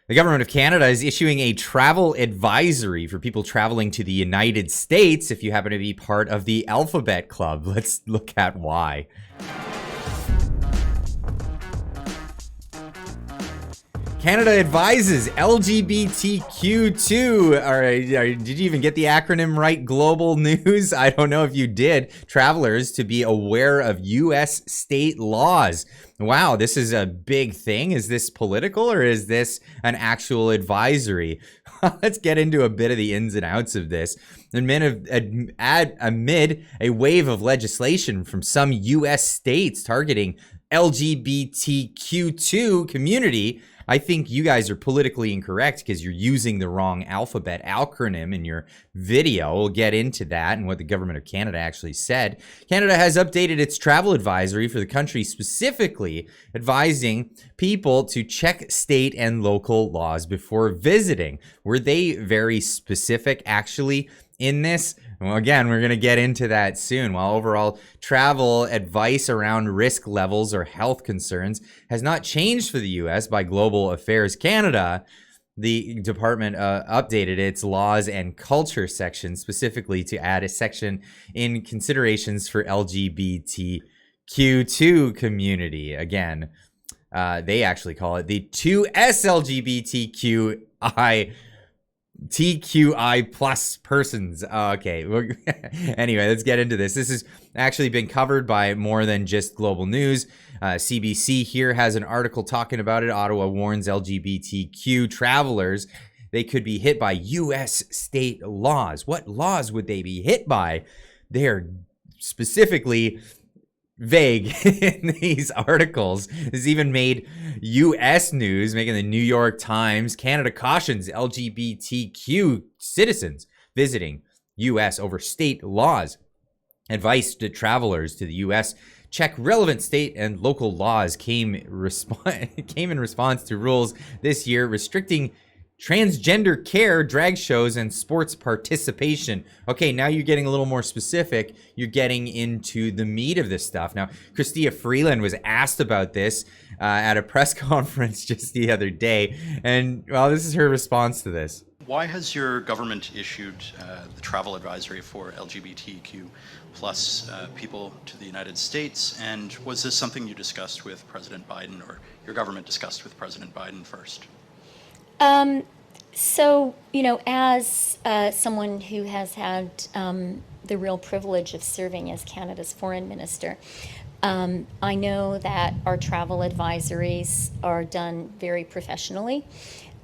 The government of Canada is issuing a travel advisory for people traveling to the United States if you happen to be part of the Alphabet Club. Let's look at why. Canada advises LGBTQ2. All right, did you even get the acronym right? Global news? I don't know if you did. Travelers to be aware of U.S. state laws. Wow, this is a big thing. Is this political or is this an actual advisory? Let's get into a bit of the ins and outs of this. Amid a wave of legislation from some U.S. states targeting LGBTQ2 community, I think you guys are politically incorrect because you're using the wrong alphabet acronym in your video. We'll get into that and what the government of Canada actually said. Canada has updated its travel advisory for the country, specifically advising people to check state and local laws before visiting. Were they very specific actually in this? Well, again, we're going to get into that soon. While overall travel advice around risk levels or health concerns has not changed for the U.S. by Global Affairs Canada, the department updated its laws and culture section specifically to add a section in considerations for LGBTQ2 community. Again, they actually call it the 2SLGBTQI TQI plus persons. Okay. Anyway, let's get into this. This has actually been covered by more than just global news. CBC here has an article talking about it. Ottawa warns LGBTQ travelers they could be hit by U.S. state laws. What laws would they be hit by? They're specifically vague in these articles. This even made U.S. news, making the New York Times. Canada cautions LGBTQ citizens visiting U.S. over state laws. Advice to travelers to the U.S. check relevant state and local laws came in response to rules this year restricting transgender care, drag shows, and sports participation. Okay, now you're getting a little more specific. You're getting into the meat of this stuff. Now, Chrystia Freeland was asked about this at a press conference just the other day. And, well, this is her response to this. Why has your government issued the travel advisory for LGBTQ plus people to the United States? And was this something you discussed with President Biden, or your government discussed with President Biden first? So, as someone who has had the real privilege of serving as Canada's foreign minister, I know that our travel advisories are done very professionally.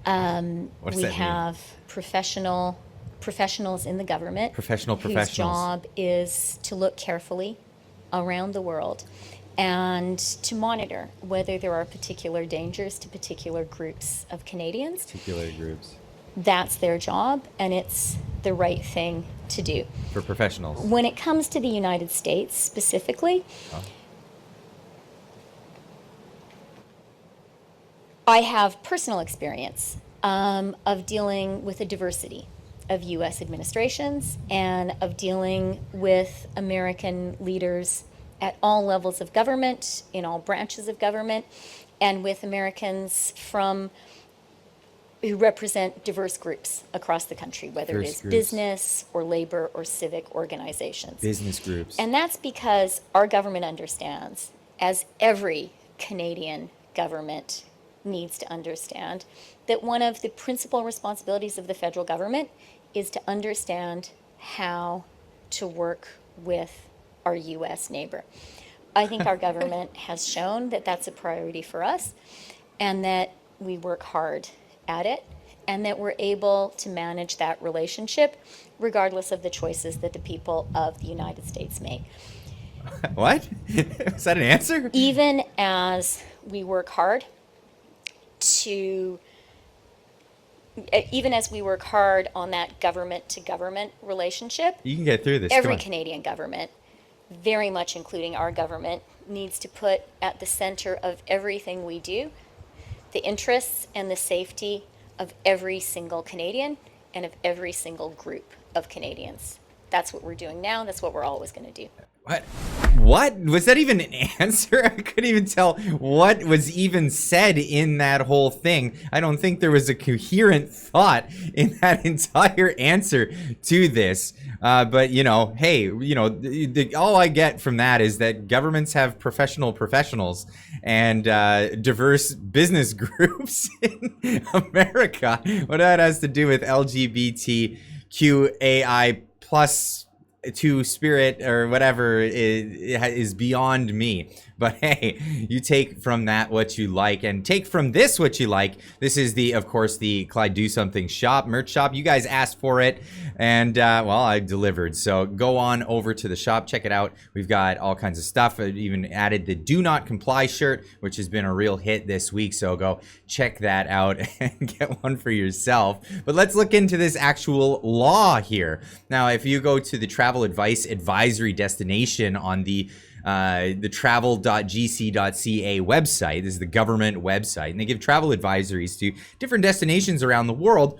What does that have professionals in the government. Professionals. Whose job is to look carefully around the world and to monitor whether there are particular dangers to particular groups of Canadians. That's their job, and it's the right thing to do. For professionals. When it comes to the United States specifically, I have personal experience of dealing with a diversity of U.S. administrations and of dealing with American leaders at all levels of government, in all branches of government, and with Americans who represent diverse groups across the country, whether it is business or labor or civic organizations. Business groups. And that's because our government understands, as every Canadian government needs to understand, that one of the principal responsibilities of the federal government is to understand how to work with our U.S. neighbor. I think our government has shown that that's a priority for us, and that we work hard at it, and that we're able to manage that relationship regardless of the choices that the people of the United States make. What? Is that an answer? Even as we work hard on that government to government relationship, you can get through this. Every Canadian government, very much including our government, needs to put at the center of everything we do the interests and the safety of every single Canadian and of every single group of Canadians. That's what we're doing now. That's what we're always going to do. What? Was that even an answer? I couldn't even tell what was even said in that whole thing. I don't think there was a coherent thought in that entire answer to this. But, you know, hey, you know, all I get from that is that governments have professionals and diverse business groups in America. What that has to do with LGBTQAI plus to spirit or whatever is beyond me. But hey, you take from that what you like and take from this what you like. This is of course, the Clyde Do Something shop, merch shop. You guys asked for it, and well, I delivered. So go on over to the shop, check it out. We've got all kinds of stuff. I even added the Do Not Comply shirt, which has been a real hit this week. So go check that out and get one for yourself. But let's look into this actual law here. Now, if you go to the travel advice advisory destination on the travel.gc.ca website. This is the government website, and they give travel advisories to different destinations around the world.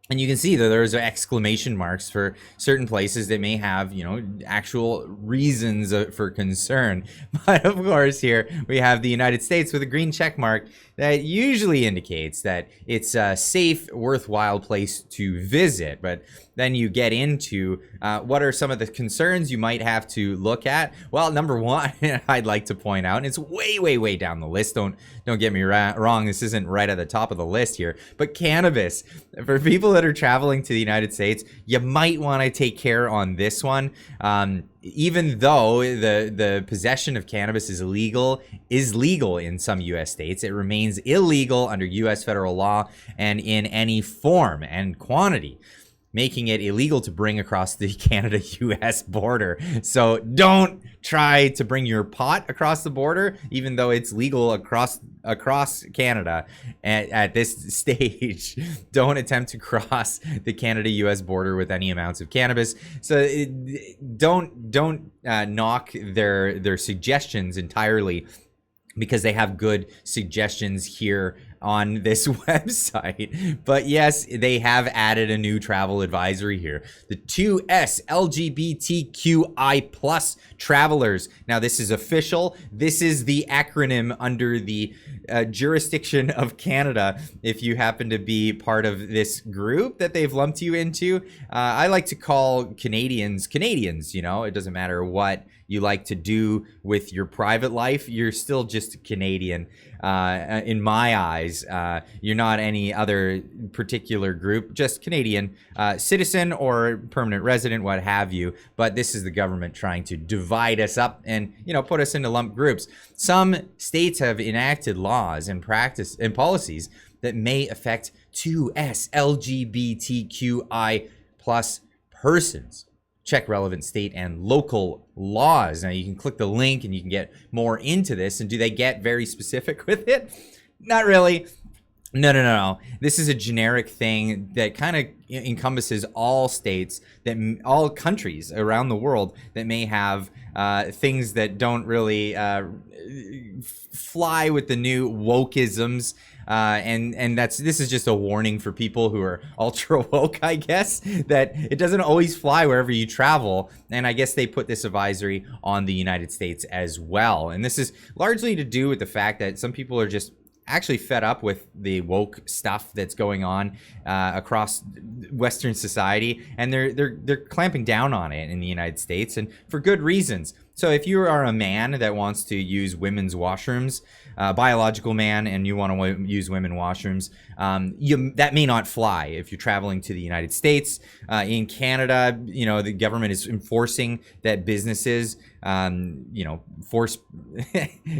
And you can see that there's exclamation marks for certain places that may have, you know, actual reasons for concern. But of course, here we have the United States with a green check mark that usually indicates that it's a safe, worthwhile place to visit. But then you get into what are some of the concerns you might have to look at. Well, number one, I'd like to point out, and it's way down the list. Don't get me wrong. This isn't right at the top of the list here, but cannabis. For people that are traveling to the United States, you might want to take care on this one. Even though the possession of cannabis is legal in some U.S. states, it remains illegal under U.S. federal law and in any form and quantity, making it illegal to bring across the Canada-U.S. border. So don't try to bring your pot across the border, even though it's legal across Canada at this stage. Don't attempt to cross the Canada-U.S. border with any amounts of cannabis. So don't knock their suggestions entirely, because they have good suggestions here on this website. But yes, they have added a new travel advisory here. The 2SLGBTQI plus travelers. Now this is official. This is the acronym under the jurisdiction of Canada. If you happen to be part of this group that they've lumped you into, I like to call Canadians, you know, it doesn't matter what you like to do with your private life, you're still just a Canadian. In my eyes, you're not any other particular group, just Canadian, citizen or permanent resident, what have you. But this is the government trying to divide us up and, you know, put us into lump groups. Some states have enacted laws and practice and policies that may affect 2SLGBTQI plus persons. Check relevant state and local laws. Now you can click the link and you can get more into this. And do they get very specific with it? Not really. No. This is a generic thing that kind of encompasses all states, all countries around the world that may have things that don't really fly with the new wokeisms. And this is just a warning for people who are ultra woke, I guess, that it doesn't always fly wherever you travel. And I guess they put this advisory on the United States as well. And this is largely to do with the fact that some people are just actually fed up with the woke stuff that's going on across Western society, and they're clamping down on it in the United States, and for good reasons. So if you are a man that wants to use women's washrooms, biological man, and you want to use women washrooms, that may not fly if you're traveling to the United States. In Canada, you know, the government is enforcing that businesses, you know, force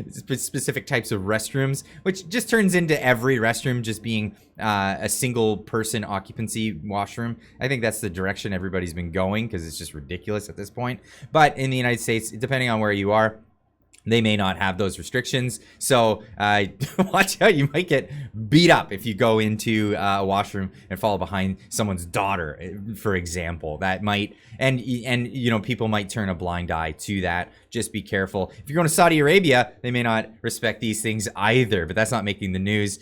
specific types of restrooms, which just turns into every restroom just being a single person occupancy washroom. I think that's the direction everybody's been going, because it's just ridiculous at this point. But in the United States, depending on where you are, they may not have those restrictions. So watch out, you might get beat up if you go into a washroom and fall behind someone's daughter, for example. That might, and you know, people might turn a blind eye to that. Just be careful. If you're going to Saudi Arabia, they may not respect these things either, but that's not making the news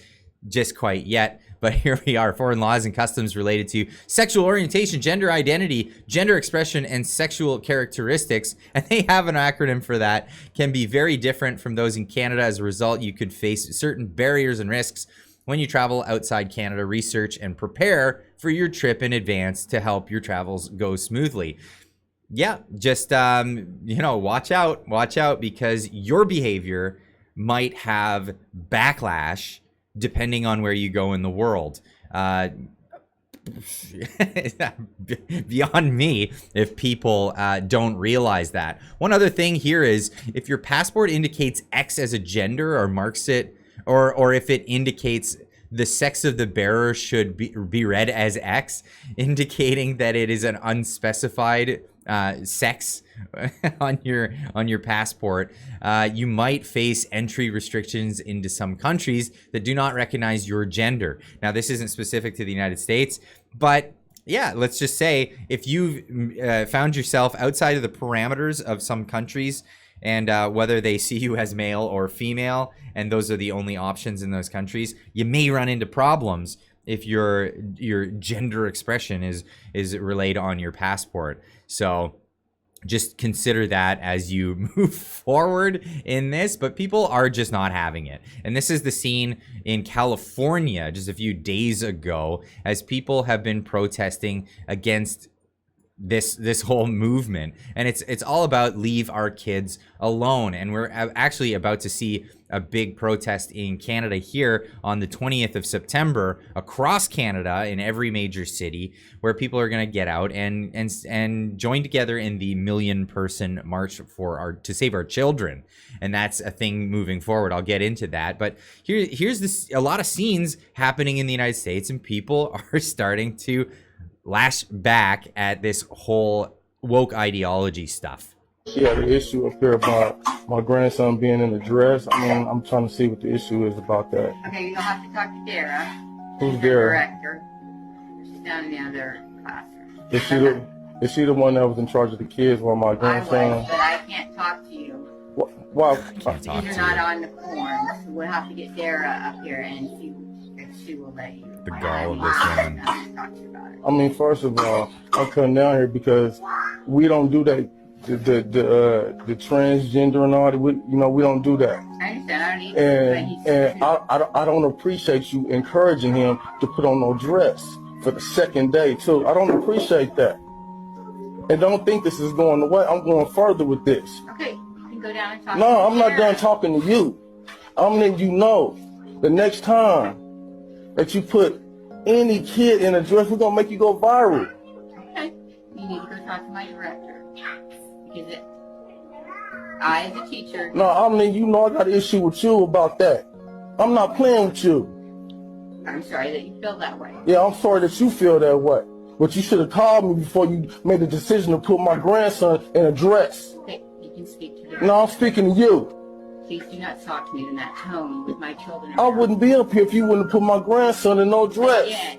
just quite yet. But here we are, foreign laws and customs related to sexual orientation, gender identity, gender expression, and sexual characteristics. And they have an acronym for that, can be very different from those in Canada. As a result, you could face certain barriers and risks when you travel outside Canada. Research and prepare for your trip in advance to help your travels go smoothly. Yeah, just, watch out, because your behavior might have backlash depending on where you go in the world. Beyond me if people don't realize that. One other thing here is, if your passport indicates X as a gender or marks it, or if it indicates the sex of the bearer should be read as X, indicating that it is an unspecified sex on your passport, you might face entry restrictions into some countries that do not recognize your gender. Now, this isn't specific to the United States, but yeah, let's just say if you've found yourself outside of the parameters of some countries, and whether they see you as male or female, and those are the only options in those countries, you may run into problems if your gender expression is relayed on your passport. So just consider that as you move forward in this, but people are just not having it. And this is the scene in California just a few days ago, as people have been protesting against this whole movement. And it's all about leave our kids alone. And we're actually about to see a big protest in Canada here on the 20th of September across Canada in every major city, where people are going to get out and join together in the 1 million person march to save our children. And that's a thing moving forward. I'll get into that. But here's a lot of scenes happening in the United States, and people are starting to lash back at this whole woke ideology stuff. Yeah, the issue up here about my grandson being in a dress. I mean, I'm trying to see what the issue is about that. Okay, you'll have to talk to Dara. Who's She's the Dara? director. She's down in the other classroom. Is she the one that was in charge of the kids while my I grandson? was, but I can't talk to you. Why? These are not on the form, so we'll have to get Dara up here and see if she will let you. The gall of this woman. Talk to you about it. I mean, first of all, I'm coming down here because we don't do that. The transgender and all that. We don't do that. I understand. I don't need And I don't appreciate you encouraging him to put on no dress for the second day too. I don't appreciate that. And don't think this is going away. I'm going further with this. Okay, you can go down and talk. No, to I'm not Dara. done talking to you. I'm letting you know the next time that you put any kid in a dress, we're gonna make you go viral. Okay, you need to go talk to my director. Because I, as a teacher. No, I mean, you know I got an issue with you about that. I'm not playing with you. I'm sorry that you feel that way. Yeah, I'm sorry that you feel that way. But you should have called me before you made the decision to put my grandson in a dress. Okay, you can speak to Dara. No, I'm speaking to you. Please do not talk to me in that tone with my children. I wouldn't be up here if you wouldn't have put my grandson in no dress. Yeah.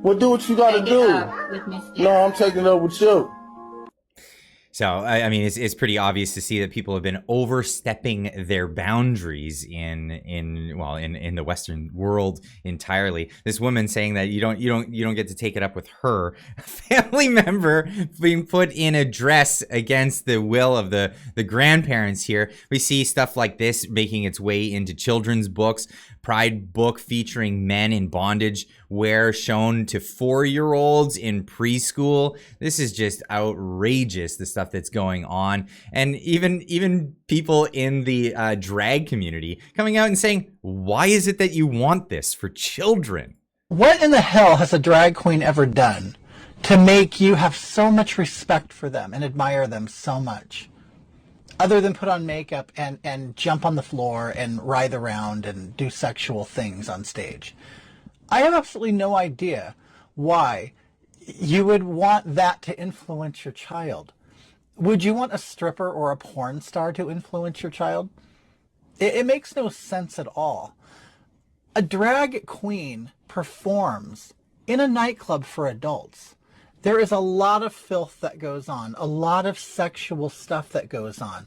Well, do what you gotta Take it do. up with Miss No, Dara. I'm taking it up with you. So, I mean, it's pretty obvious to see that people have been overstepping their boundaries in the Western world entirely. This woman saying that you don't get to take it up with her, a family member being put in a dress against the will of the grandparents here. We see stuff like this making its way into children's books. Pride book featuring men in bondage wear shown to 4-year-olds in preschool. This is just outrageous, the stuff that's going on. And even people in the drag community coming out and saying, why is it that you want this for children? What in the hell has a drag queen ever done to make you have so much respect for them and admire them so much? Other than put on makeup and jump on the floor and writhe around and do sexual things on stage. I have absolutely no idea why you would want that to influence your child. Would you want a stripper or a porn star to influence your child? It makes no sense at all. A drag queen performs in a nightclub for adults. There is a lot of filth that goes on, a lot of sexual stuff that goes on.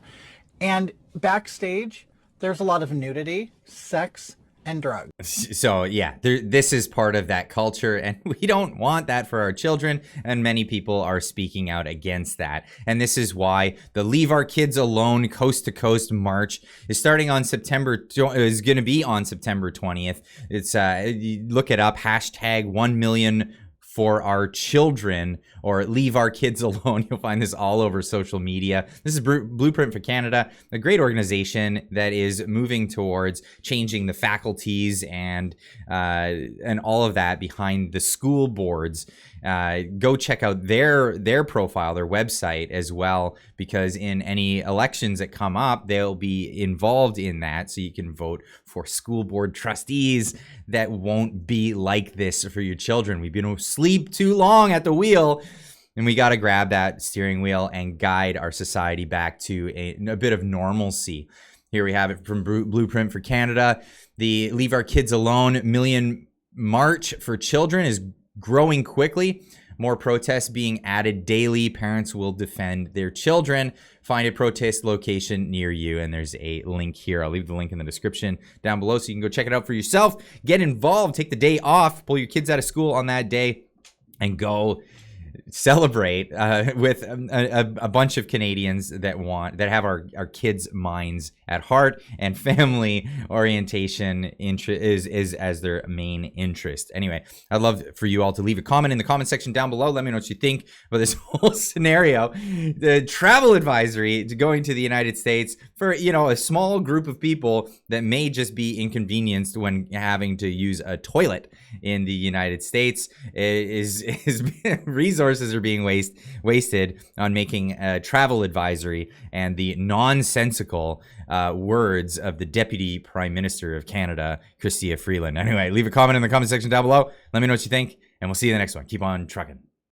And backstage, there's a lot of nudity, sex, and drugs. So yeah, this is part of that culture, and we don't want that for our children, and many people are speaking out against that. And this is why the Leave Our Kids Alone Coast to Coast March is starting on is going to be on September 20th. It's look it up, hashtag 1 million for our children, or Leave Our Kids Alone. You'll find this all over social media. This is Blueprint for Canada, a great organization that is moving towards changing the faculties and all of that behind the school boards. Go check out their profile, their website as well, because in any elections that come up, they'll be involved in that, so you can vote for school board trustees that won't be like this for your children. We've been asleep too long at the wheel, and we got to grab that steering wheel and guide our society back to a bit of normalcy. Here we have it from Blueprint for Canada. The Leave Our Kids Alone Million March for Children is growing quickly. More protests being added daily. Parents will defend their children. Find a protest location near you, and there's a link here. I'll leave the link in the description down below so you can go check it out for yourself. Get involved. Take the day off. Pull your kids out of school on that day and go celebrate with a bunch of Canadians that have our kids' minds at heart, and family orientation is as their main interest. Anyway, I'd love for you all to leave a comment in the comment section down below. Let me know what you think about this whole scenario. The travel advisory to going to the United States for, a small group of people that may just be inconvenienced when having to use a toilet in the United States is resources are being wasted on making a travel advisory and the nonsensical words of the Deputy Prime Minister of Canada, Chrystia Freeland. Anyway, leave a comment in the comment section down below. Let me know what you think, and we'll see you in the next one. Keep on trucking.